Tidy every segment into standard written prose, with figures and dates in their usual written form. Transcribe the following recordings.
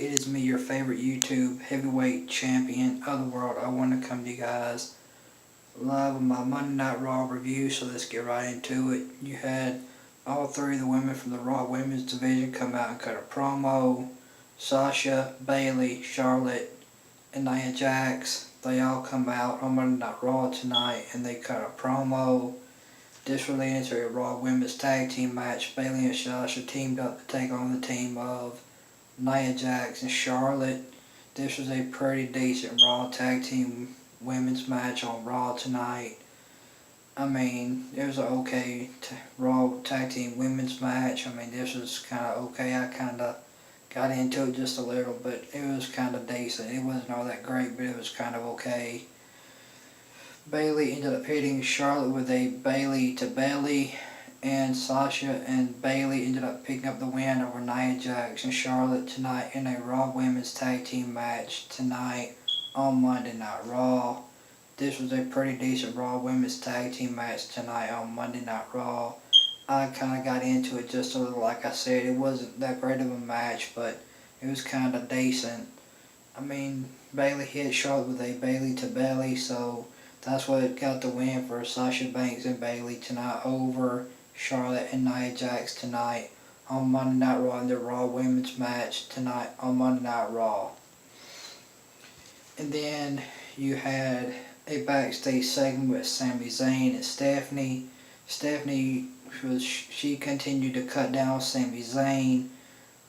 It is me, your favorite YouTube heavyweight champion of the world. I want to come to you guys live with my Monday Night Raw review, so let's get right into it. You had all three of the women from the Raw Women's Division come out and cut a promo. Sasha, Bayley, Charlotte, and Nia Jax, they all come out on Monday Night Raw tonight and they cut a promo. This related to a Raw Women's Tag Team match. Bayley and Sasha teamed up to take on the team of Nia Jax and Charlotte. This was a pretty decent Raw Tag Team Women's match on Raw tonight. I mean, it was an okay Raw Tag Team Women's match. I mean, this was kind of okay. I kind of got into it just a little, but it was kind of decent. It wasn't all that great, but it was kind of okay. Bayley ended up hitting Charlotte with a Bayley to belly, and Sasha and Bayley ended up picking up the win over Nia Jax and Charlotte tonight in a Raw Women's Tag Team match tonight on Monday Night Raw. This was a pretty decent Raw Women's Tag Team match tonight on Monday Night Raw. I kind of got into it just a little. Like I said, it wasn't that great of a match, but it was kind of decent. I mean, Bayley hit Charlotte with a Bayley to belly, so that's what got the win for Sasha Banks and Bayley tonight over Charlotte and Nia Jax tonight on Monday Night Raw in their Raw Women's match tonight on Monday Night Raw. And then you had a backstage segment with Sami Zayn and Stephanie. She continued to cut down Sami Zayn,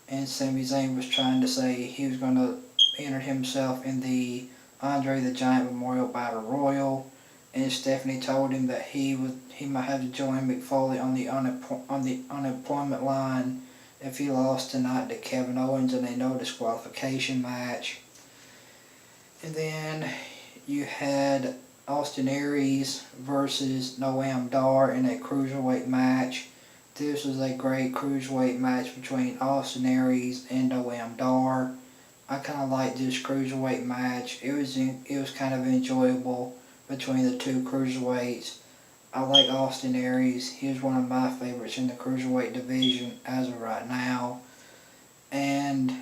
and Sami Zayn was trying to say he was going to enter himself in the Andre the Giant Memorial Battle Royal, and Stephanie told him that he might have to join Mick Foley on the unemployment line if he lost tonight to Kevin Owens in a no disqualification match. And then you had Austin Aries versus Noam in a cruiserweight match. This was a great cruiserweight match between Austin Aries and Noam. I kind of liked this cruiserweight match. It was kind of enjoyable between the two cruiserweights. I like Austin Aries. He's one of my favorites in the cruiserweight division as of right now. And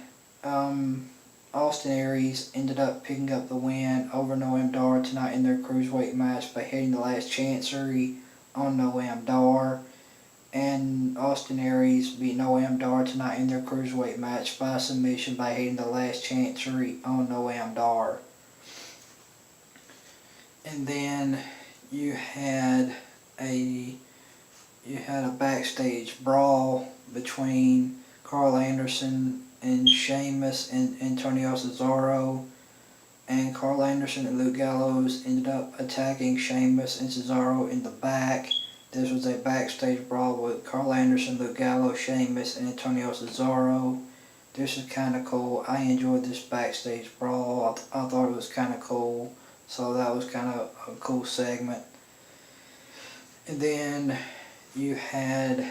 Austin Aries ended up picking up the win over Noam Dar tonight in their cruiserweight match by hitting the last chancery on Noam Dar. And Austin Aries beat Noam Dar tonight in their cruiserweight match by submission by hitting the last chancery on Noam Dar. And then you had a backstage brawl between Carl Anderson and Sheamus and Antonio Cesaro. And Carl Anderson and Luke Gallows ended up attacking Sheamus and Cesaro in the back. This was a backstage brawl with Carl Anderson, Luke Gallows, Sheamus, and Antonio Cesaro. This is kind of cool. I enjoyed this backstage brawl. I thought it was kind of cool. So that was kind of a cool segment. And then you had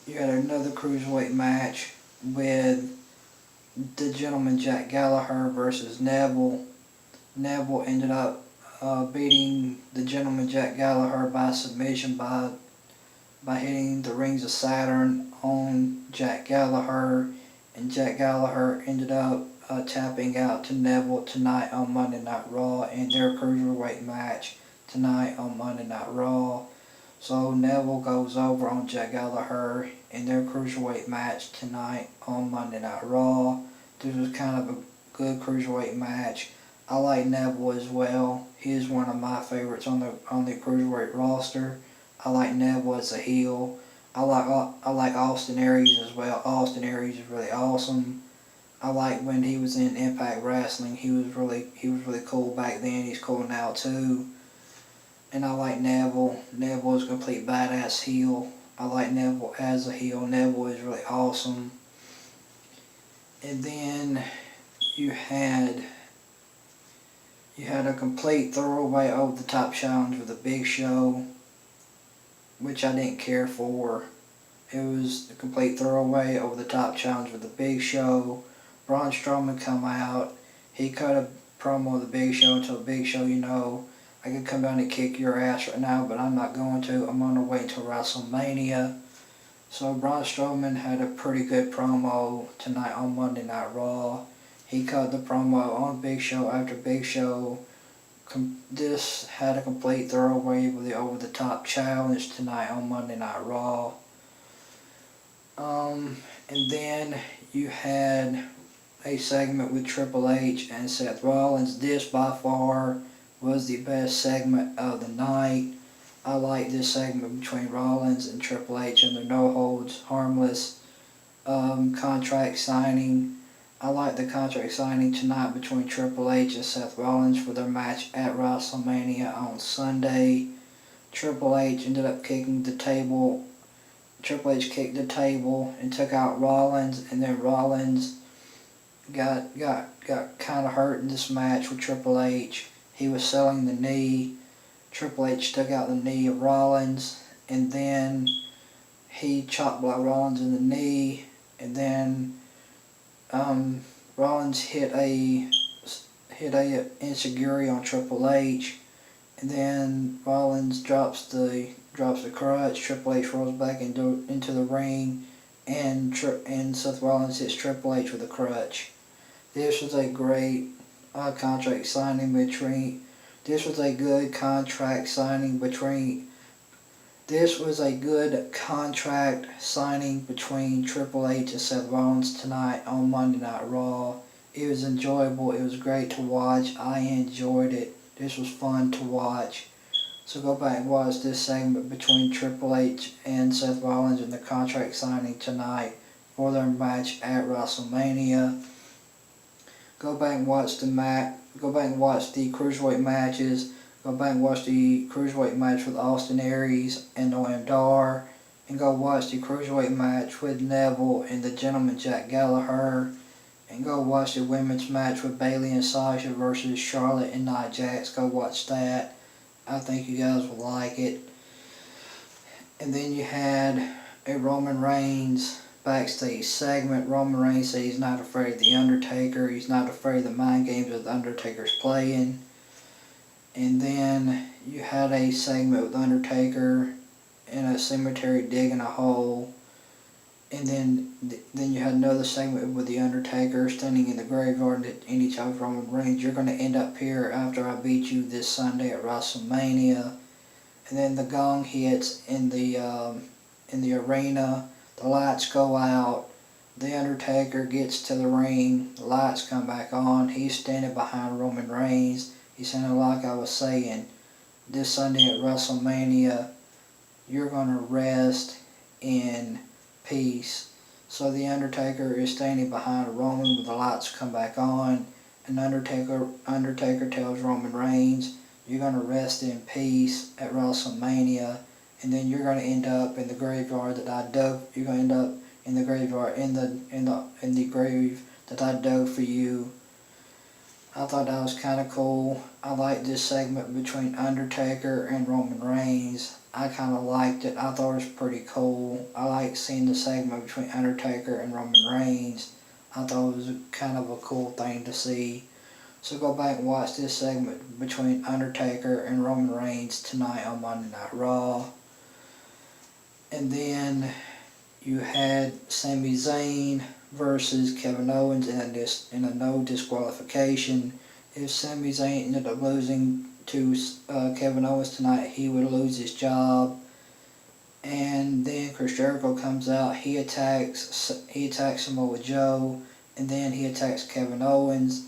another cruiserweight match with the gentleman Jack Gallagher versus Neville. Neville ended up beating the gentleman Jack Gallagher by submission by hitting the Rings of Saturn on Jack Gallagher, and Jack Gallagher ended up tapping out to Neville tonight on Monday Night Raw in their cruiserweight match tonight on Monday Night Raw. So Neville goes over on Jack Gallagher in their cruiserweight match tonight on Monday Night Raw. This was kind of a good cruiserweight match. I like Neville as well. He is one of my favorites on the cruiserweight roster. I like Neville as a heel. I like Austin Aries as well. Austin Aries is really awesome. I like when he was in Impact Wrestling. He was really cool back then. He's cool now too. And I like Neville. Neville is a complete badass heel. I like Neville as a heel. Neville is really awesome. And then you had a complete throwaway over the top challenge with a Big Show, which I didn't care for. It was a complete throwaway over the top challenge with the Big Show. Braun Strowman come out. He cut a promo of the Big Show and told Big Show, I could come down and kick your ass right now, but I'm not going to. I'm going to wait until WrestleMania. So Braun Strowman had a pretty good promo tonight on Monday Night Raw. He cut the promo on Big Show after Big Show. This had a complete throwaway with the over-the-top challenge tonight on Monday Night Raw. And then you had a segment with Triple H and Seth Rollins. This by far was the best segment of the night. I like this segment between Rollins and Triple H and their no holds harmless contract signing. I like the contract signing tonight between Triple H and Seth Rollins for their match at WrestleMania on Sunday. Triple H ended up kicking the table. Triple H kicked the table and took out Rollins, and then Rollins got kind of hurt in this match with Triple H. He was selling the knee. Triple H took out the knee of Rollins, and then he chopped blocked Rollins in the knee, and then Rollins hit a enziguri on Triple H, and then Rollins drops the crutch. Triple H rolls back into the ring, and Seth Rollins hits Triple H with a crutch. This was a great contract signing between. This was a good contract signing between. This was a good contract signing between Triple H and Seth Rollins tonight on Monday Night Raw. It was enjoyable. It was great to watch. I enjoyed it. This was fun to watch. So go back and watch this segment between Triple H and Seth Rollins in the contract signing tonight for their match at WrestleMania. Go back and watch the cruiserweight matches. Go back and watch the cruiserweight match with Austin Aries and Noam, and go watch the cruiserweight match with Neville and the Gentleman Jack Gallagher, and go watch the women's match with Bayley and Sasha versus Charlotte and Nia Jax. Go watch that. I think you guys will like it. And then you had a Roman Reigns backstage segment. Roman Reigns said he's not afraid of the Undertaker. He's not afraid of the mind games that the Undertaker's playing. And then you had a segment with Undertaker in a cemetery digging a hole. And then you had another segment with the Undertaker standing in the graveyard and he tells Roman Reigns, "You're going to end up here after I beat you this Sunday at WrestleMania." And then the gong hits in the arena. The lights go out. The Undertaker gets to the ring. The lights come back on. He's standing behind Roman Reigns. He's saying, like I was saying, this Sunday at WrestleMania, you're going to rest in peace. So the Undertaker is standing behind Roman with the lights come back on, and Undertaker tells Roman Reigns, "You're going to rest in peace at WrestleMania, and then you're going to end up in the graveyard that I dug. You're going to end up in the graveyard in the grave that I dug for you." I thought that was kind of cool. I liked this segment between Undertaker and Roman Reigns. I kind of liked it. I thought it was pretty cool. I liked seeing the segment between Undertaker and Roman Reigns. I thought it was kind of a cool thing to see. So go back and watch this segment between Undertaker and Roman Reigns tonight on Monday Night Raw. And then you had Sami Zayn versus Kevin Owens in a no disqualification. If Sami Zayn ended up losing to Kevin Owens tonight, he would lose his job. And then Chris Jericho comes out. He attacks Samoa Joe, and then he attacks Kevin Owens.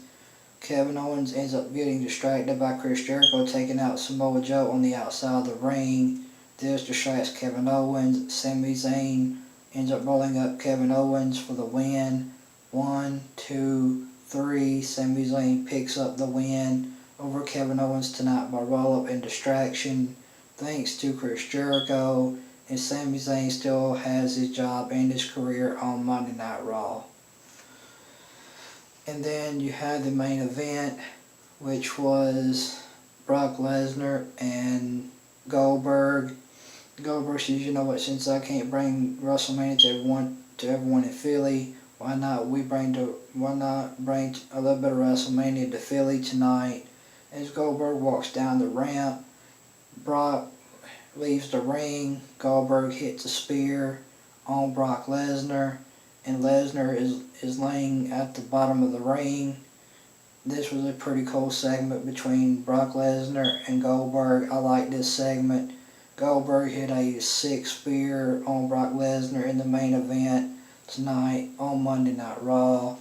Kevin Owens ends up getting distracted by Chris Jericho taking out Samoa Joe on the outside of the ring. This distracts Kevin Owens. Sami Zayn ends up rolling up Kevin Owens for the win. 1, 2, 3. Sami Zayn picks up the win over Kevin Owens tonight by roll-up and distraction. Thanks to Chris Jericho. And Sami Zayn still has his job and his career on Monday Night Raw. And then you had the main event, which was Brock Lesnar and Goldberg. Goldberg says, "You know what, since I can't bring WrestleMania to everyone in Philly, why not bring a little bit of WrestleMania to Philly tonight?" As Goldberg walks down the ramp, Brock leaves the ring. Goldberg hits a spear on Brock Lesnar, and Lesnar is laying at the bottom of the ring. This was a pretty cool segment between Brock Lesnar and Goldberg. I like this segment. Goldberg hit a 6 spear on Brock Lesnar in the main event tonight on Monday Night Raw.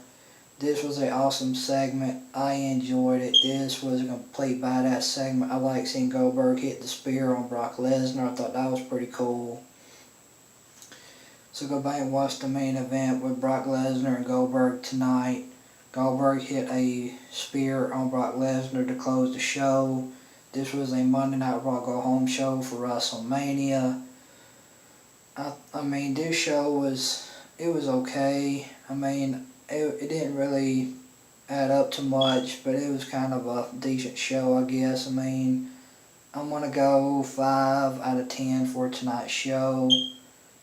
This was an awesome segment. I enjoyed it. This was a complete badass segment. I like seeing Goldberg hit the spear on Brock Lesnar. I thought that was pretty cool. So go back and watch the main event with Brock Lesnar and Goldberg tonight. Goldberg hit a spear on Brock Lesnar to close the show. This was a Monday Night Raw Go Home show for WrestleMania. I mean, this show was okay. I mean, it didn't really add up to much, but it was kind of a decent show, I guess. I mean, I'm going to go 5 out of 10 for tonight's show.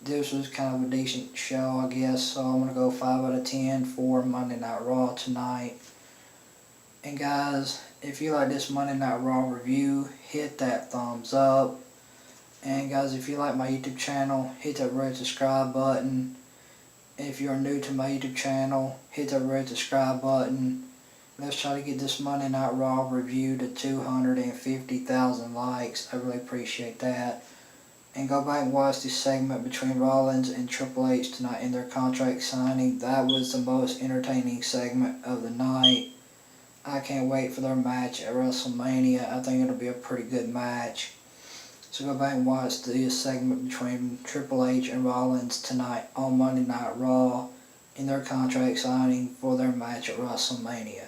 This was kind of a decent show, I guess, so I'm going to go 5 out of 10 for Monday Night Raw tonight. And guys, if you like this Monday Night Raw review, hit that thumbs up. And guys, if you like my YouTube channel, hit that red subscribe button. If you're new to my YouTube channel, hit that red subscribe button. Let's try to get this Monday Night Raw review to 250,000 likes. I really appreciate that. And go back and watch this segment between Rollins and Triple H tonight in their contract signing. That was the most entertaining segment of the night. I can't wait for their match at WrestleMania. I think it'll be a pretty good match. So go back and watch this segment between Triple H and Rollins tonight on Monday Night Raw in their contract signing for their match at WrestleMania.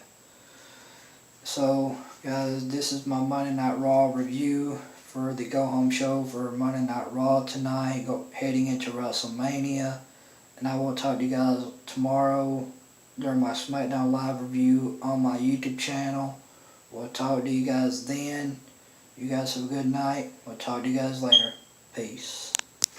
So guys, this is my Monday Night Raw review for the Go Home show for Monday Night Raw tonight, heading into WrestleMania. And I will talk to you guys tomorrow during my SmackDown Live review on my YouTube channel. We'll talk to you guys then. You guys have a good night. We'll talk to you guys later. Peace.